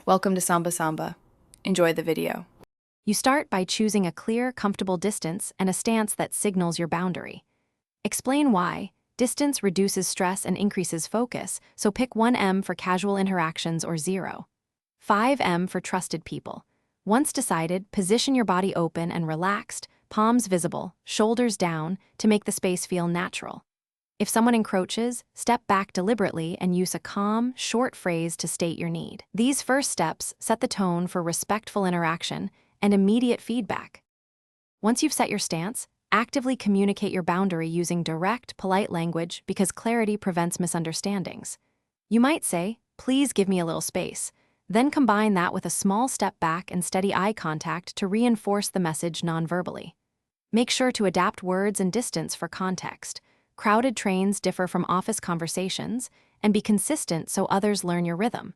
Welcome to Samba Samba. Enjoy the video. You start by choosing a clear, comfortable distance and a stance that signals your boundary. Explain why. Distance reduces stress and increases focus, so pick 1 m for casual interactions or 0. 5 m for trusted people. Once decided, position your body open and relaxed, palms visible, shoulders down, to make the space feel natural. If someone encroaches, step back deliberately and use a calm, short phrase to state your need. These first steps set the tone for respectful interaction and immediate feedback. Once you've set your stance, actively communicate your boundary using direct, polite language because clarity prevents misunderstandings. You might say, "Please give me a little space." Then combine that with a small step back and steady eye contact to reinforce the message non-verbally. Make sure to adapt words and distance for context. Crowded trains differ from office conversations, and be consistent so others learn your rhythm.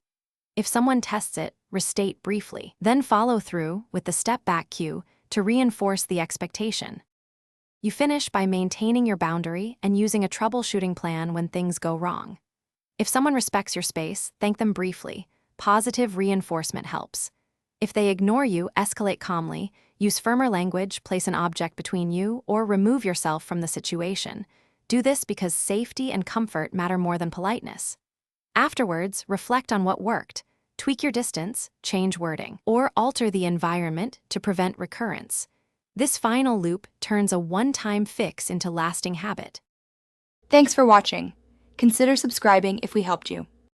If someone tests it, restate briefly, then follow through with the step-back cue to reinforce the expectation. You finish by maintaining your boundary and using a troubleshooting plan when things go wrong. If someone respects your space, thank them briefly. Positive reinforcement helps. If they ignore you, escalate calmly, use firmer language, place an object between you, or remove yourself from the situation. Do this because safety and comfort matter more than politeness. Afterwards, reflect on what worked. Tweak your distance, change wording, or alter the environment to prevent recurrence. This final loop turns a one-time fix into lasting habit. Thanks for watching. Consider subscribing if we helped you.